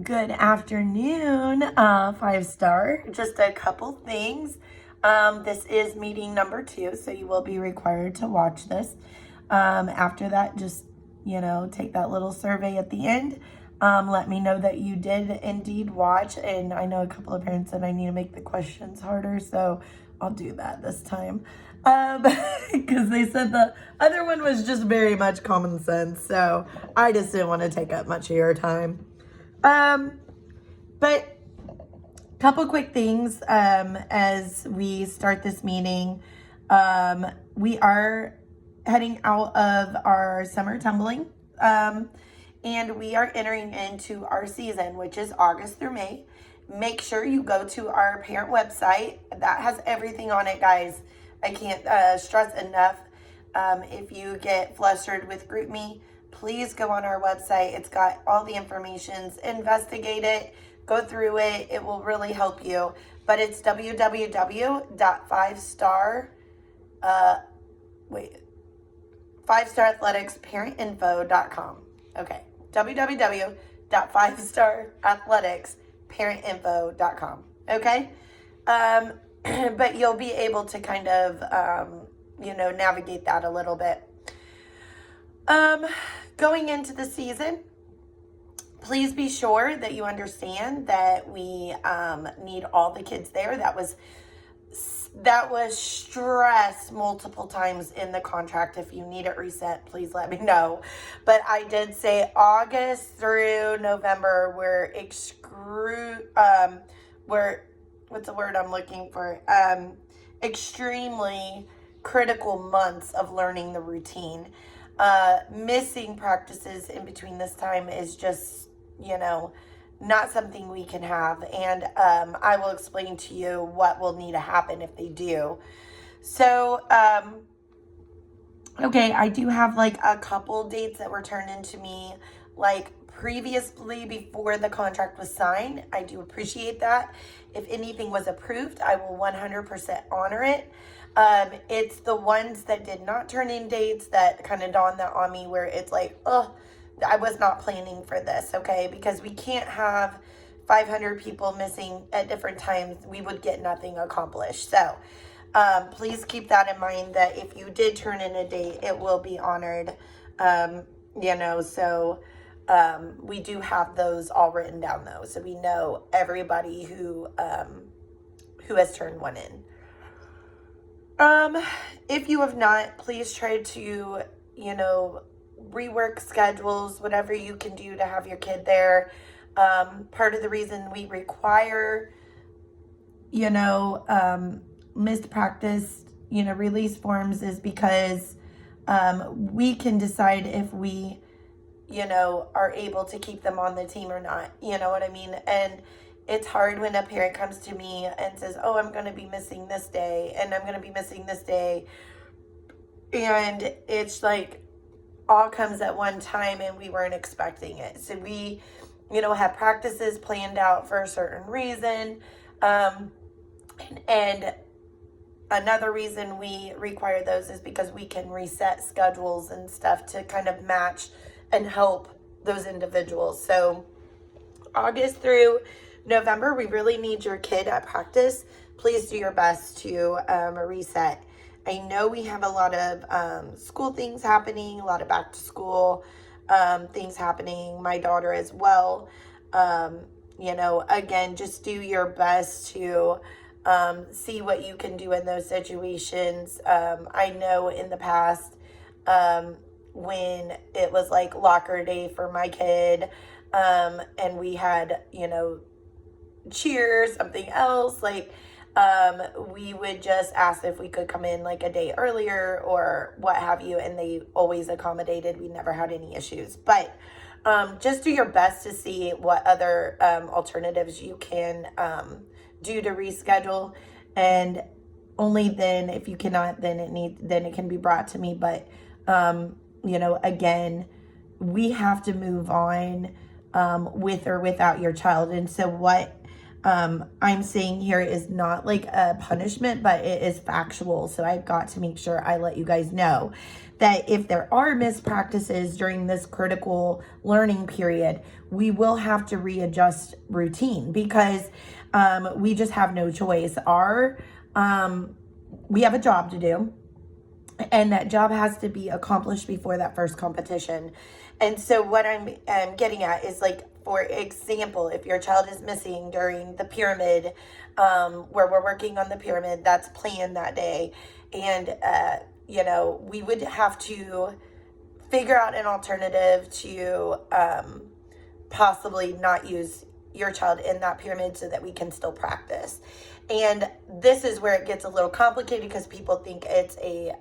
Good afternoon, 5-star. Just a couple things. This is meeting number 2, so you will be required to watch this. After that, just, take that little survey at the end. Let me know that you did indeed watch, and I know a couple of parents said I need to make the questions harder, so I'll do that this time. Because they said the other one was just very much common sense, so I just didn't want to take up much of your time. But couple quick things as we start this meeting. We are heading out of our summer tumbling, and we are entering into our season, which is August through May. Make sure you go to our parent website. That has everything on it, guys. I can't stress enough. If you get flustered with GroupMe, please go on our website. It's got all the information. Investigate it. Go through it. It will really help you. But it's www.5starathleticspparentinfo.com. Okay. www.5starathleticspparentinfo.com. Okay. But you'll be able to kind of, navigate that a little bit. Going into the season, please be sure that you understand that we need all the kids there. That was stressed multiple times in the contract. If you need it reset, please let me know. But I did say August through November what's the word I'm looking for? Extremely critical months of learning the routine. Missing practices in between this time is just, not something we can have. And I will explain to you what will need to happen if they do. So, okay, I do have like a couple dates that were turned into me like previously before the contract was signed. I do appreciate that. If anything was approved, I will 100% honor it. It's the ones that did not turn in dates that kind of dawned that on me, where it's like, I was not planning for this, okay? Because we can't have 500 people missing at different times. We would get nothing accomplished. So please keep that in mind, that if you did turn in a date, it will be honored. So we do have those all written down, though, so we know everybody who has turned one in. If you have not, please try to, rework schedules, whatever you can do to have your kid there. Part of the reason we require, missed practice, release forms is because we can decide if we, are able to keep them on the team or not. You know what I mean? And it's hard when a parent comes to me and says, I'm going to be missing this day, and I'm going to be missing this day. And it's like all comes at one time and we weren't expecting it. So we, have practices planned out for a certain reason. And another reason we require those is because we can reset schedules and stuff to kind of match and help those individuals. So August through November, we really need your kid at practice. Please do your best to reset. I know we have a lot of school things happening, a lot of back to school things happening. My daughter as well. Again, just do your best to see what you can do in those situations. I know in the past, when it was like locker day for my kid, and we had, cheer, something else, like, we would just ask if we could come in like a day earlier or what have you, and they always accommodated. We never had any issues. But just do your best to see what other alternatives you can do to reschedule, and only then, if you cannot, then it can be brought to me. But again, we have to move on with or without your child. And so what I'm saying here is not like a punishment, but it is factual. So I've got to make sure I let you guys know that if there are missed practices during this critical learning period, we will have to readjust routine because we just have no choice. We have a job to do, and that job has to be accomplished before that first competition. And so what I'm getting at is, like, for example, if your child is missing during the pyramid, where we're working on the pyramid that's planned that day, and we would have to figure out an alternative to possibly not use your child in that pyramid so that we can still practice. And this is where it gets a little complicated because people think it's a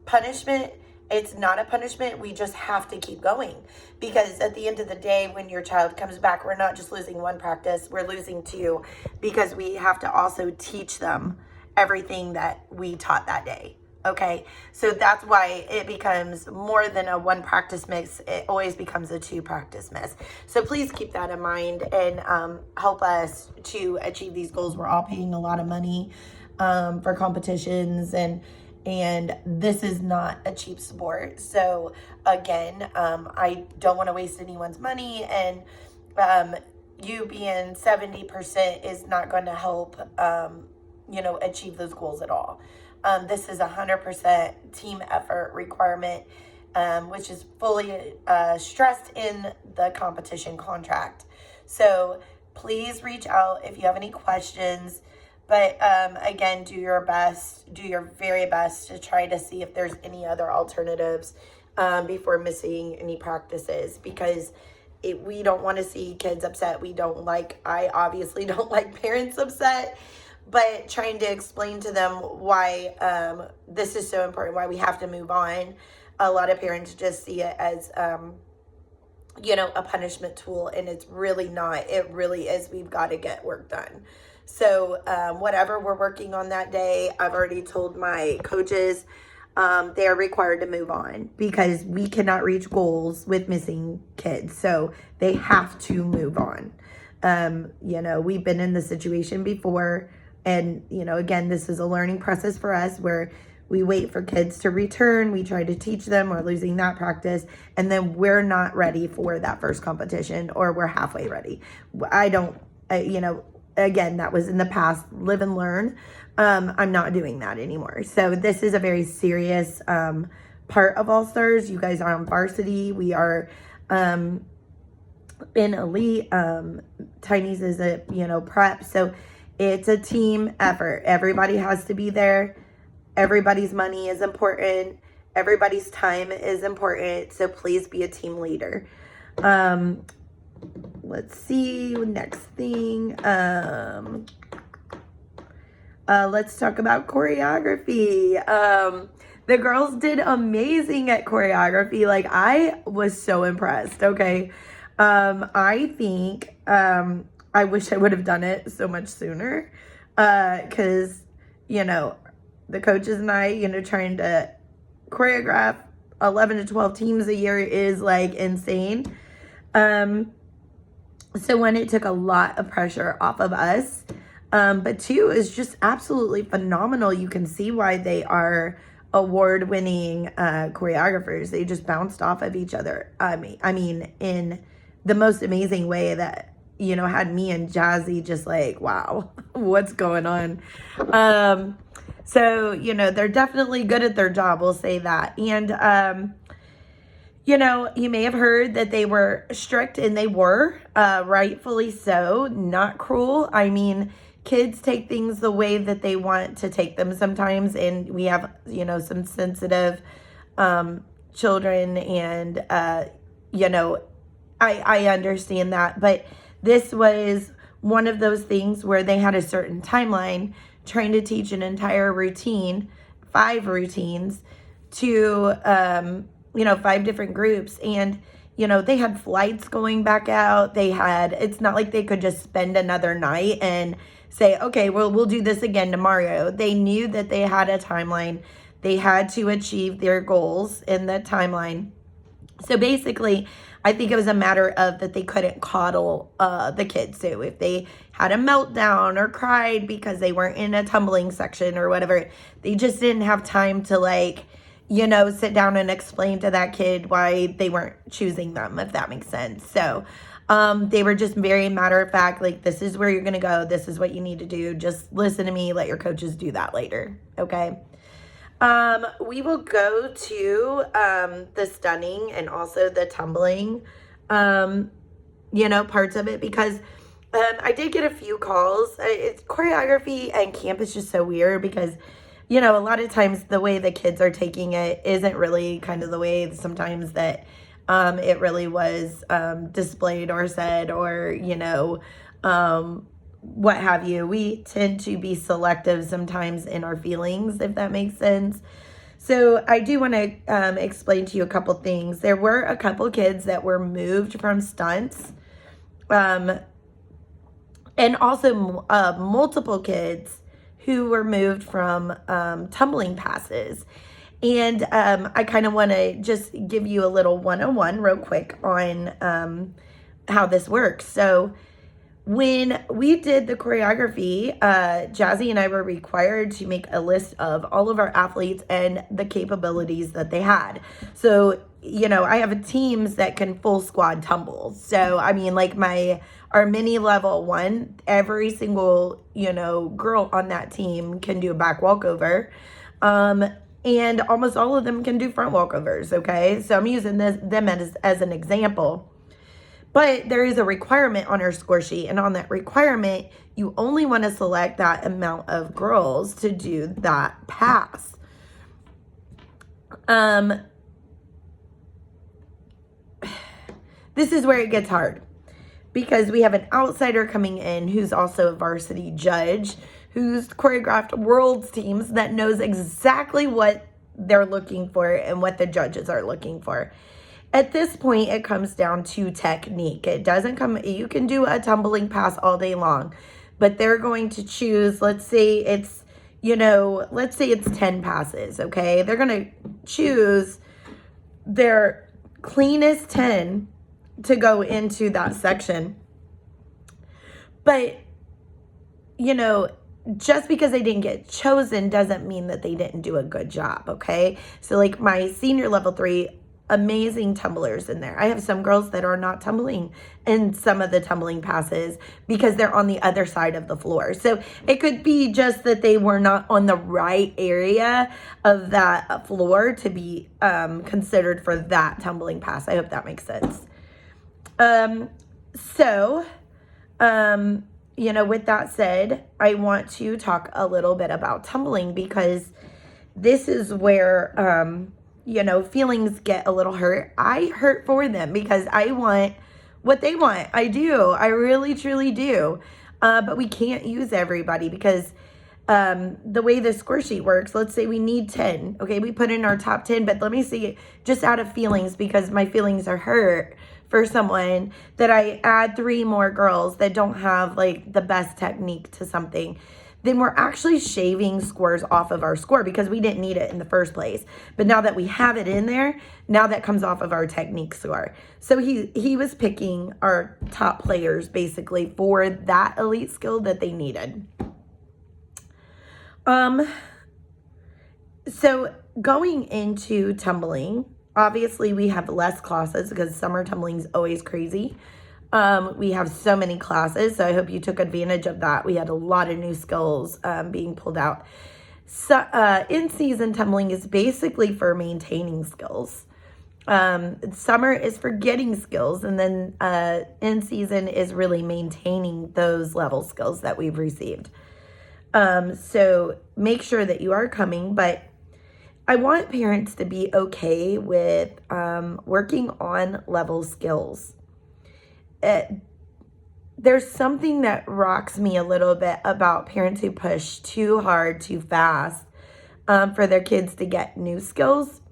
punishment. It's not a punishment. We just have to keep going, because at the end of the day, when your child comes back, we're not just losing one practice, we're losing two, because we have to also teach them everything that we taught that day. Okay, so that's why it becomes more than a one practice miss. It always becomes a two practice miss. So please keep that in mind and help us to achieve these goals. We're all paying a lot of money for competitions, and this is not a cheap sport. So again, I don't want to waste anyone's money, and you being 70% is not going to help achieve those goals at all. This is 100% team effort requirement, which is fully stressed in the competition contract. So please reach out if you have any questions. But again, do your very best to try to see if there's any other alternatives before missing any practices, because we don't want to see kids upset. I obviously don't like parents upset. But trying to explain to them why this is so important, why we have to move on. A lot of parents just see it as, a punishment tool, and it's really not. It really is. We've got to get work done. So whatever we're working on that day, I've already told my coaches they are required to move on, because we cannot reach goals with missing kids. So they have to move on. We've been in this situation before. And, again, this is a learning process for us where we wait for kids to return. We try to teach them. We're losing that practice. And then we're not ready for that first competition, or we're halfway ready. Again, that was in the past. Live and learn. I'm not doing that anymore. So this is a very serious part of All Stars. You guys are on varsity. We are in elite. Tiny's is a, prep. So it's a team effort. Everybody has to be there. Everybody's money is important. Everybody's time is important. So please be a team leader. Let's see. Next thing. Let's talk about choreography. The girls did amazing at choreography. Like, I was so impressed. Okay. I think, I wish I would have done it so much sooner, because, the coaches and I, trying to choreograph 11 to 12 teams a year is, like, insane. So one, it took a lot of pressure off of us, but two, is just absolutely phenomenal. You can see why they are award-winning choreographers. They just bounced off of each other. I mean, in the most amazing way that, had me and Jazzy just like, wow, what's going on? So, they're definitely good at their job. We'll say that. And, you may have heard that they were strict, and they were, rightfully so, not cruel. I mean, kids take things the way that they want to take them sometimes. And we have, some sensitive, children, and, I understand that, but this was one of those things where they had a certain timeline trying to teach an entire routine, 5 routines to, 5 different groups. And, they had flights going back out. It's not like they could just spend another night and say, okay, well, we'll do this again tomorrow. They knew that they had a timeline. They had to achieve their goals in the timeline. So basically, I think it was a matter of that they couldn't coddle the kids. So if they had a meltdown or cried because they weren't in a tumbling section or whatever, they just didn't have time to, like, sit down and explain to that kid why they weren't choosing them, if that makes sense. So they were just very matter of fact, like, this is where you're going to go. This is what you need to do. Just listen to me. Let your coaches do that later. Okay. We will go to the stunning and also the tumbling, parts of it, because I did get a few calls. It's choreography and camp is just so weird because, a lot of times the way the kids are taking it isn't really kind of the way sometimes that it really was displayed or said, or, what have you. We tend to be selective sometimes in our feelings, if that makes sense. So I do want to explain to you a couple things. There were a couple kids that were moved from stunts, and also multiple kids who were moved from tumbling passes. And I kind of want to just give you a little 101 real quick on how this works. So when we did the choreography, Jazzy and I were required to make a list of all of our athletes and the capabilities that they had. So, I have teams that can full squad tumble. So, I mean, like our mini level one, every single, girl on that team can do a back walkover. And almost all of them can do front walkovers, okay? So I'm using them as an example. But there is a requirement on our score sheet, and on that requirement, you only want to select that amount of girls to do that pass. This is where it gets hard because we have an outsider coming in who's also a varsity judge who's choreographed world's teams that knows exactly what they're looking for and what the judges are looking for. At this point, it comes down to technique. It doesn't come, you can do a tumbling pass all day long, but they're going to choose, let's say it's 10 passes, okay? They're going to choose their cleanest 10 to go into that section. But, just because they didn't get chosen doesn't mean that they didn't do a good job, okay? So like my senior level 3, amazing tumblers in there. I have some girls that are not tumbling in some of the tumbling passes because they're on the other side of the floor. So it could be just that they were not on the right area of that floor to be considered for that tumbling pass. I hope that makes sense. With that said, I want to talk a little bit about tumbling because this is where, feelings get a little hurt. I hurt for them because I want what they want. I do. I really, truly do. But we can't use everybody because the way the score sheet works, let's say we need 10. Okay, we put in our top 10, but let me see, just out of feelings, because my feelings are hurt for someone, that I add 3 more girls that don't have like the best technique to something, then we're actually shaving scores off of our score because we didn't need it in the first place. But now that we have it in there, now that comes off of our technique score. So he was picking our top players basically for that elite skill that they needed. So going into tumbling, obviously we have less classes because summer tumbling is always crazy. We have so many classes, so I hope you took advantage of that. We had a lot of new skills being pulled out. So, in-season tumbling is basically for maintaining skills. Summer is for getting skills, and then in-season is really maintaining those level skills that we've received. So make sure that you are coming, but I want parents to be okay with working on level skills. There's something that rocks me a little bit about parents who push too hard, too fast for their kids to get new skills,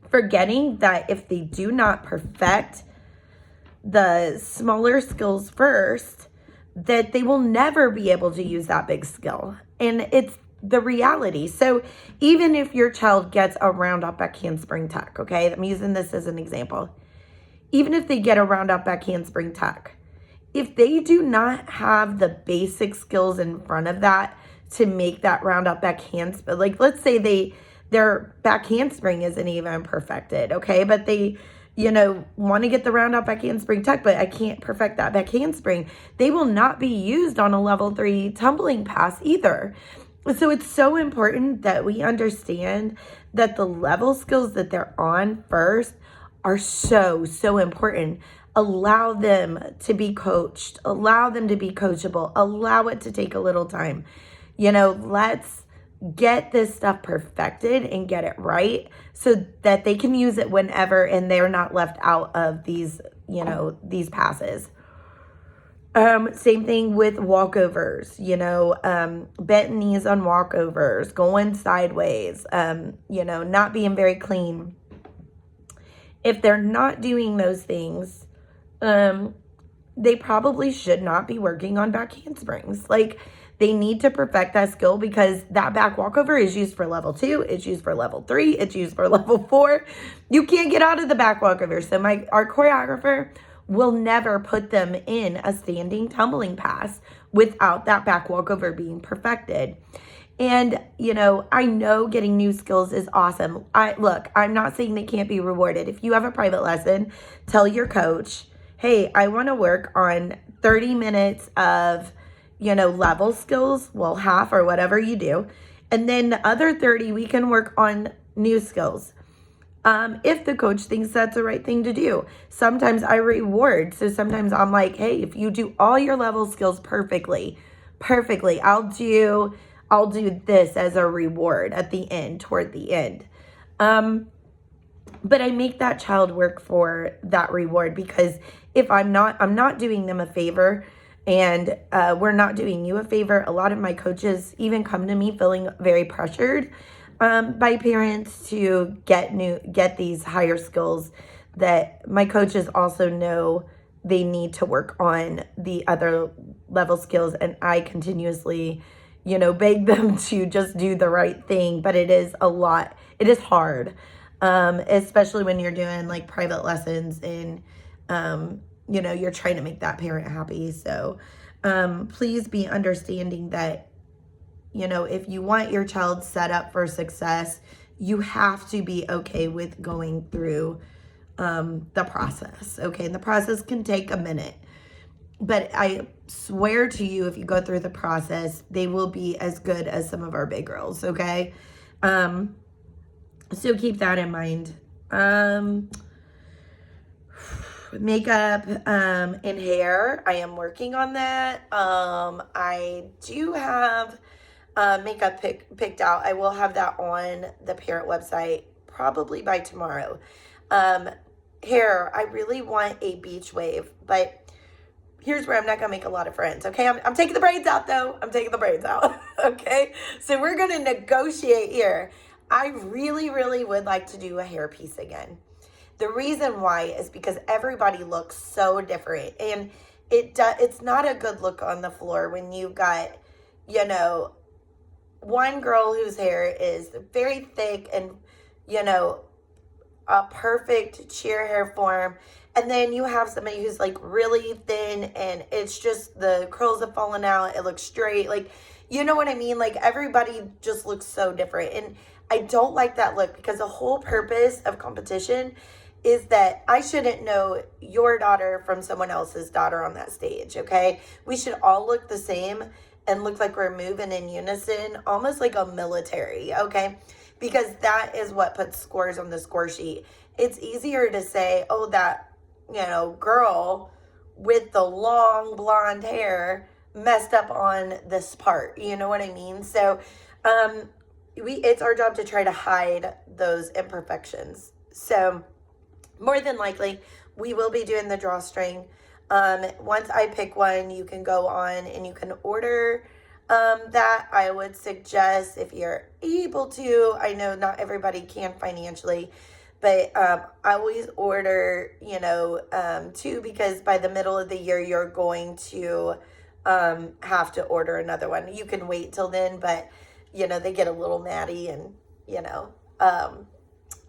forgetting that if they do not perfect the smaller skills first, that they will never be able to use that big skill. And it's the reality. So even if your child gets a round up back handspring tuck, okay, I'm using this as an example. Even if they get a round up back handspring tuck, if they do not have the basic skills in front of that to make that round up back handspring, like let's say their back handspring isn't even perfected, okay? But they, want to get the round out back handspring tuck, but I can't perfect that back handspring. They will not be used on a level 3 tumbling pass either. So it's so important that we understand that the level skills that they're on first are so, so important. Allow them to be coached, allow them to be coachable, allow it to take a little time. Let's get this stuff perfected and get it right so that they can use it whenever and they're not left out of these passes. Same thing with walkovers, bent knees on walkovers, going sideways, not being very clean. If they're not doing those things, they probably should not be working on back handsprings. Like, they need to perfect that skill because that back walkover is used for level 2, it's used for level 3, it's used for level 4. You can't get out of the back walkover. So our choreographer will never put them in a standing tumbling pass without that back walkover being perfected. And, I know getting new skills is awesome. I'm not saying they can't be rewarded. If you have a private lesson, tell your coach, hey, I want to work on 30 minutes of, level skills, well, half or whatever you do. And then the other 30, we can work on new skills. If the coach thinks that's the right thing to do. Sometimes I reward. So sometimes I'm like, hey, if you do all your level skills perfectly, I'll do this as a reward at the end, toward the end. But I make that child work for that reward, because if I'm not doing them a favor, and we're not doing you a favor. A lot of my coaches even come to me feeling very pressured by parents to get these higher skills that my coaches also know they need to work on the other level skills. And I continuously, beg them to just do the right thing. But it is a lot. It is hard, especially when you're doing like private lessons and, you're trying to make that parent happy. So please be understanding that, if you want your child set up for success, you have to be okay with going through the process. Okay. And the process can take a minute. But I swear to you, if you go through the process, they will be as good as some of our big girls. Okay. So keep that in mind. Makeup and hair, I am working on that. I do have makeup picked out. I will have that on the parent website probably by tomorrow. Hair, I really want a beach wave, but here's where I'm not gonna make a lot of friends. Okay, I'm taking the braids out though. I'm taking the braids out. Okay, so we're gonna negotiate here. I really, really would like to do a hair piece again. The reason why is because everybody looks so different, and it's not a good look on the floor when you've got, one girl whose hair is very thick and, a perfect sheer hair form, and then you have somebody who's like really thin and it's just the curls have fallen out, it looks straight, like, you know what I mean? Like, everybody just looks so different, and I don't like that look, because the whole purpose of competition is that I shouldn't know your daughter from someone else's daughter on that stage, okay? We should all look the same and look like we're moving in unison, almost like a military, okay? Because that is what puts scores on the score sheet. It's easier to say, oh, that, girl with the long blonde hair messed up on this part, you know what I mean? So it's our job to try to hide those imperfections. So more than likely, we will be doing the drawstring. Once I pick one, you can go on and you can order that. I would suggest, if you're able to, I know not everybody can financially, but I always order, 2, because by the middle of the year, you're going to have to order another one. You can wait till then, but, they get a little natty and,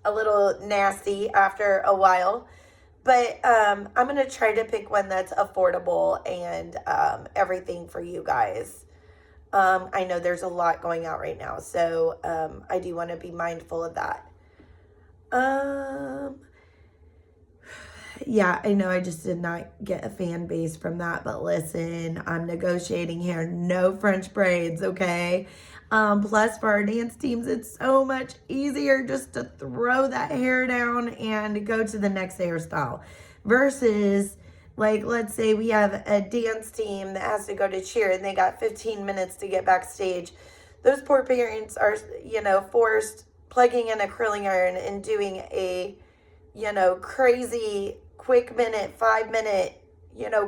a little nasty after a while. But I'm going to try to pick one that's affordable and everything for you guys. I know there's a lot going out right now, so I do want to be mindful of that. Yeah, I know I just did not get a fan base from that, but listen, I'm negotiating here. No French braids, okay? Plus, for our dance teams, it's so much easier just to throw that hair down and go to the next hairstyle versus, like, let's say we have a dance team that has to go to cheer and they got 15 minutes to get backstage. Those poor parents are, forced plugging in a curling iron and doing a, crazy quick minute, 5 minute,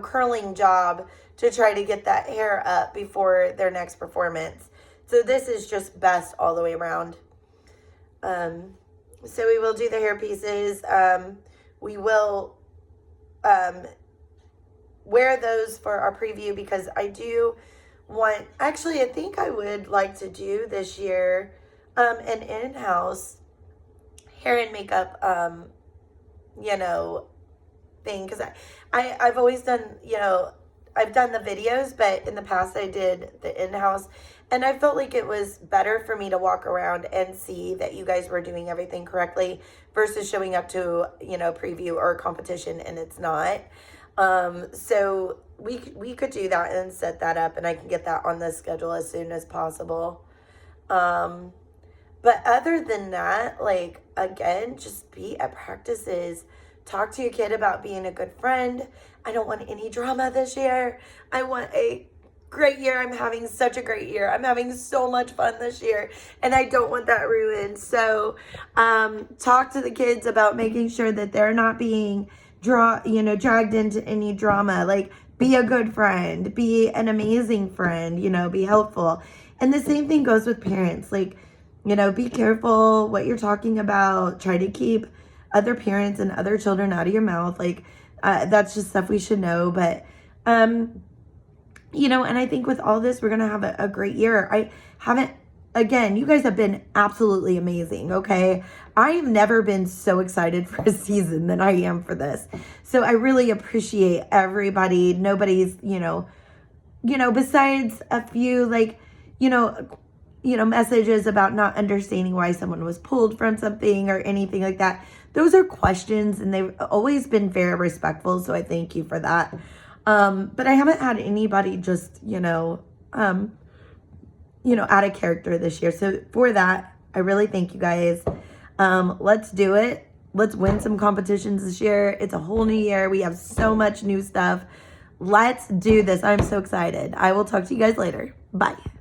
curling job to try to get that hair up before their next performance. So this is just best all the way around. So we will do the hair pieces. We will wear those for our preview because I do want, actually, I think I would like to do this year an in-house hair and makeup thing, because I've always done, I've done the videos, but in the past I did the in-house, and I felt like it was better for me to walk around and see that you guys were doing everything correctly versus showing up to, preview or competition and it's not. So we could do that and set that up, and I can get that on the schedule as soon as possible. But other than that, like, again, just be at practices. Talk to your kid about being a good friend. I don't want any drama this year. I want a great year. I'm having such a great year. I'm having so much fun this year, and I don't want that ruined. So talk to the kids about making sure that they're not being dragged into any drama. Like, be a good friend. Be an amazing friend. Be helpful. And the same thing goes with parents. Like, be careful what you're talking about. Try to keep other parents and other children out of your mouth. Like, that's just stuff we should know. But, and I think with all this, we're going to have a great year. Again, you guys have been absolutely amazing, okay? I have never been so excited for a season than I am for this. So I really appreciate everybody. Nobody's, besides a few, like, messages about not understanding why someone was pulled from something or anything like that. Those are questions, and they've always been very respectful, so I thank you for that. But I haven't had anybody just, out of character this year. So for that, I really thank you guys. Let's do it. Let's win some competitions this year. It's a whole new year. We have so much new stuff. Let's do this. I'm so excited. I will talk to you guys later. Bye.